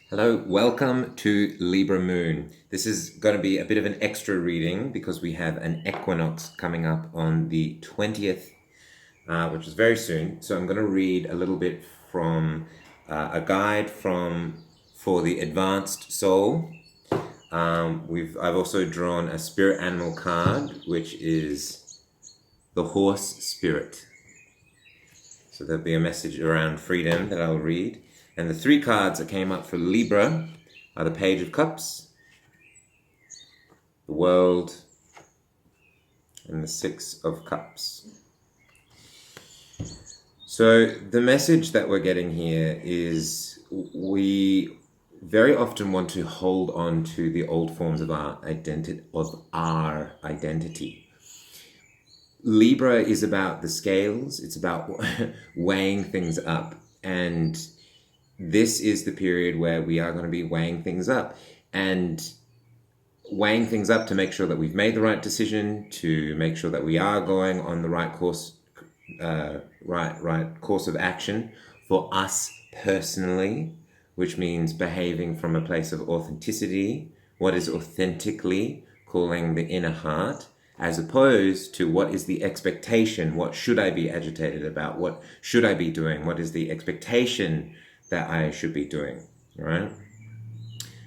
Hello, welcome to Libra Moon. This is going to be a bit of an extra reading because we have an equinox coming up on the 20th, which is very soon. So I'm going to read a little bit from a guide for the advanced soul. I've also drawn a spirit animal card, which is the horse spirit. So there'll be a message around freedom that I'll read. And the three cards that came up for Libra are the Page of Cups, the World, and the Six of Cups. So the message that we're getting here is we very often want to hold on to the old forms of our identity. Libra is about the scales. It's about weighing things up. And this is the period where we are going to be weighing things up to make sure that we've made the right decision, to make sure that we are going on the right course, right course of action for us personally, which means behaving from a place of authenticity, what is authentically calling the inner heart, as opposed to what is the expectation, what should I be agitated about, what should I be doing, what is the expectation that I should be doing, right?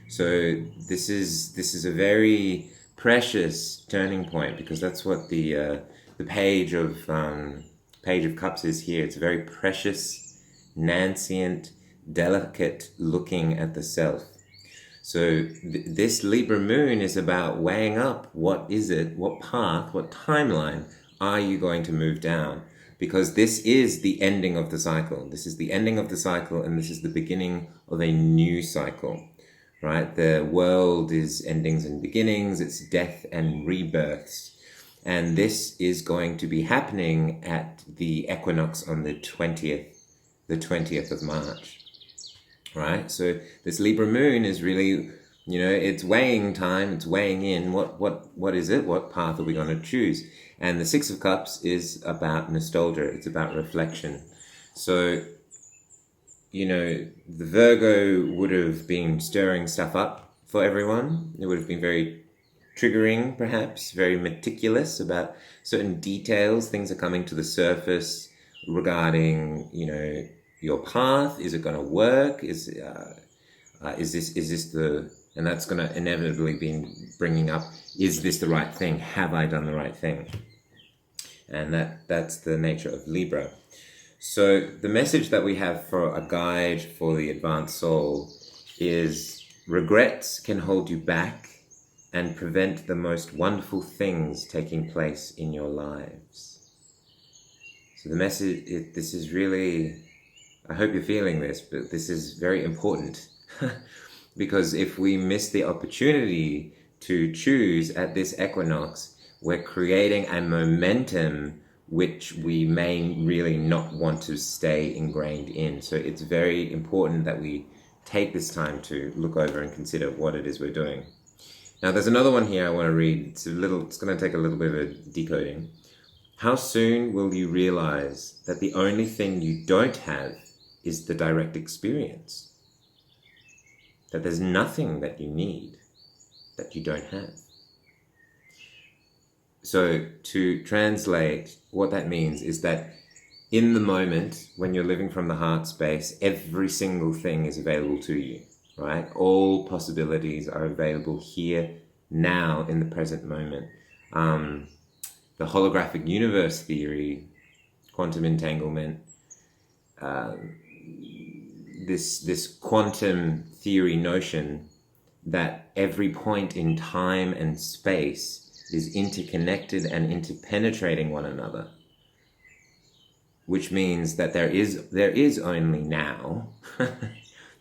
So this is a very precious turning point, because that's what the Page of Cups is here. It's very precious, Nancient, delicate looking at the self. So this Libra moon is about weighing up what is it, what path, what timeline are you going to move down? Because this is the ending of the cycle. This is the ending of the cycle, and this is the beginning of a new cycle, right? The world is endings and beginnings, it's death and rebirths. And this is going to be happening at the equinox on the 20th of March, right? So this Libra moon is really, it's weighing time, it's weighing in. What is it? What path are we going to choose? And the Six of Cups is about nostalgia. It's about reflection. So, the Virgo would have been stirring stuff up for everyone. It would have been very triggering, perhaps, very meticulous about certain details. Things are coming to the surface regarding, your path. Is it going to work? Is this the... And that's going to inevitably be bringing up, is this the right thing? Have I done the right thing? And that's the nature of Libra. So the message that we have for a guide for the advanced soul is regrets can hold you back and prevent the most wonderful things taking place in your lives. So the message, this is really, I hope you're feeling this, but this is very important. Because if we miss the opportunity to choose at this equinox, we're creating a momentum which we may really not want to stay ingrained in. So it's very important that we take this time to look over and consider what it is we're doing. Now, there's another one here I want to read. It's going to take a little bit of a decoding. How soon will you realize that the only thing you don't have is the direct experience? That there's nothing that you need that you don't have. So to translate, what that means is that in the moment, when you're living from the heart space, every single thing is available to you, right? All possibilities are available here, now, in the present moment. The holographic universe theory, quantum entanglement, this quantum theory notion that every point in time and space is interconnected and interpenetrating one another, which means that there is only now.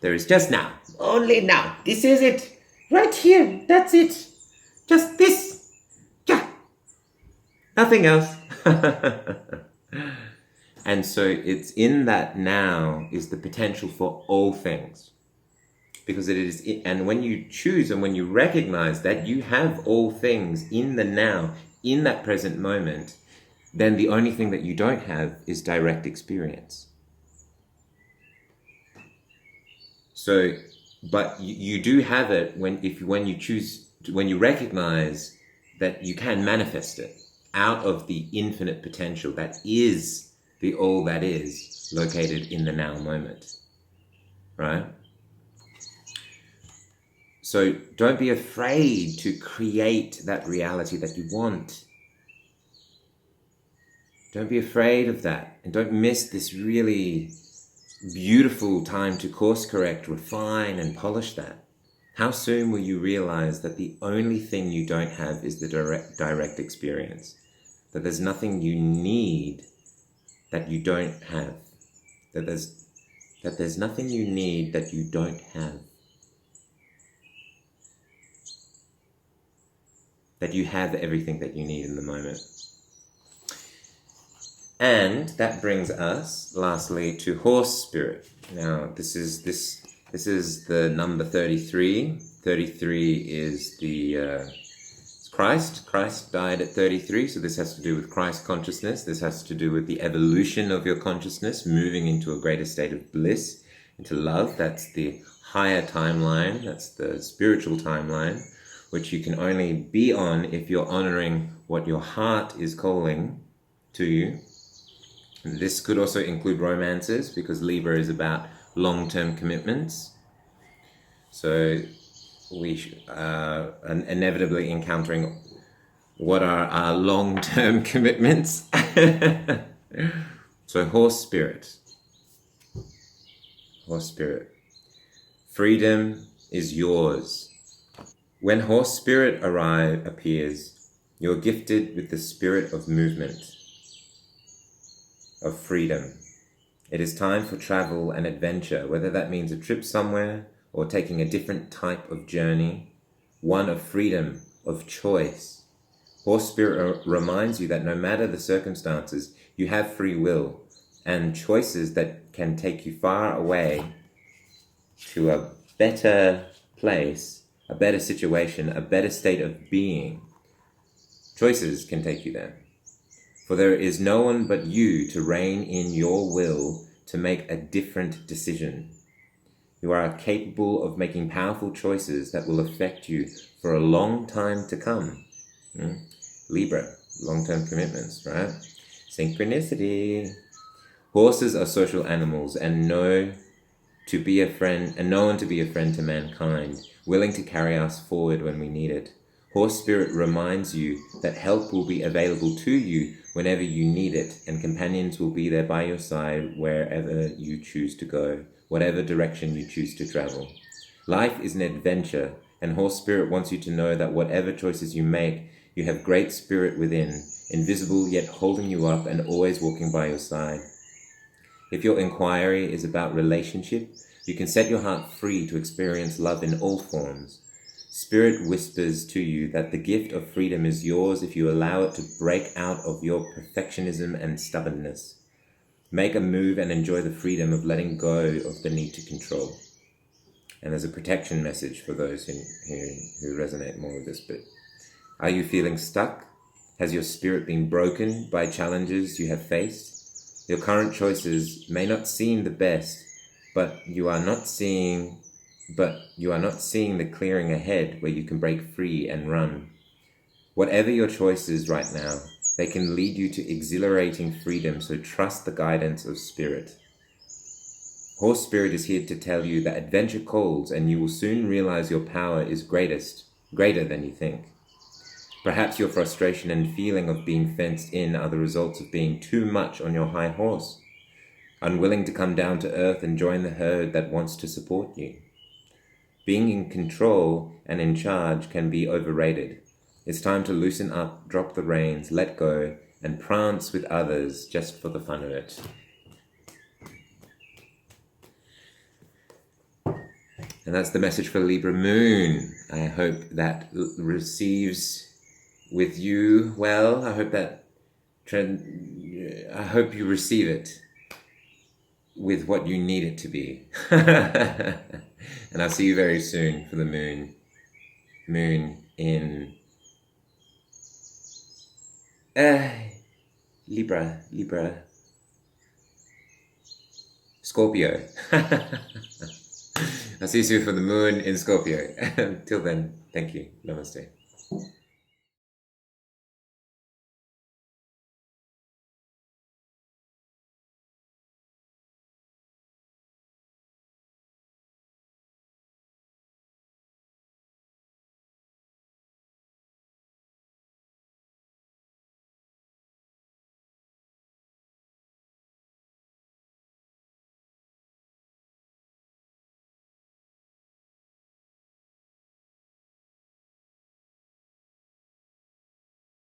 There is just now, only now. This is it, right here. That's it. Just this. Yeah. Nothing else. And so it's in that now is the potential for all things. Because it is, and when you choose and when you recognize that you have all things in the now, in that present moment, then the only thing that you don't have is direct experience. So But you do have it when you recognize that you can manifest it out of the infinite potential that is the all that is located in the now moment, right? So don't be afraid to create that reality that you want. Don't be afraid of that, and don't miss this really beautiful time to course correct, refine, and polish that. How soon will you realize that the only thing you don't have is the direct experience? That there's nothing you need that you don't have. That there's nothing you need that you don't have. That you have everything that you need in the moment. And that brings us, lastly, to horse spirit. Now, this is the number 33. 33 is the Christ. Christ died at 33, so this has to do with Christ consciousness. This has to do with the evolution of your consciousness, moving into a greater state of bliss, into love. That's the higher timeline. That's the spiritual timeline, which you can only be on if you're honoring what your heart is calling to you. This could also include romances, because Libra is about long-term commitments. So we are inevitably encountering what are our long-term commitments. So horse spirit. Horse spirit. Freedom is yours. When horse spirit appears, you're gifted with the spirit of movement, of freedom. It is time for travel and adventure, whether that means a trip somewhere or taking a different type of journey, one of freedom, of choice. Horse spirit reminds you that no matter the circumstances, you have free will and choices that can take you far away to a better place, a better situation, a better state of being. Choices can take you there. For there is no one but you to rein in your will to make a different decision. You are capable of making powerful choices that will affect you for a long time to come. Libra, long-term commitments, right? Synchronicity. Horses are social animals and known to be a friend to mankind, willing to carry us forward when we need it. Horse spirit reminds you that help will be available to you whenever you need it, and companions will be there by your side wherever you choose to go, whatever direction you choose to travel. Life is an adventure, and horse spirit wants you to know that whatever choices you make, you have great spirit within, invisible yet holding you up and always walking by your side. If your inquiry is about relationship, you can set your heart free to experience love in all forms. Spirit whispers to you that the gift of freedom is yours if you allow it to break out of your perfectionism and stubbornness. Make a move and enjoy the freedom of letting go of the need to control. And there's a protection message for those who resonate more with this bit. Are you feeling stuck? Has your spirit been broken by challenges you have faced? Your current choices may not seem the best, but you are not seeing the clearing ahead where you can break free and run. Whatever your choice is right now, they can lead you to exhilarating freedom, so trust the guidance of spirit. Horse spirit is here to tell you that adventure calls, and you will soon realize your power is greater than you think. Perhaps your frustration and feeling of being fenced in are the results of being too much on your high horse, unwilling to come down to earth and join the herd that wants to support you. Being in control and in charge can be overrated. It's time to loosen up, drop the reins, let go, and prance with others just for the fun of it. And that's the message for Libra Moon. I hope that receives with you well. I hope you receive it with what you need it to be. And I'll see you very soon for the moon. Moon in Libra, Scorpio. I'll see you soon for the moon in Scorpio. Till then, thank you. Namaste.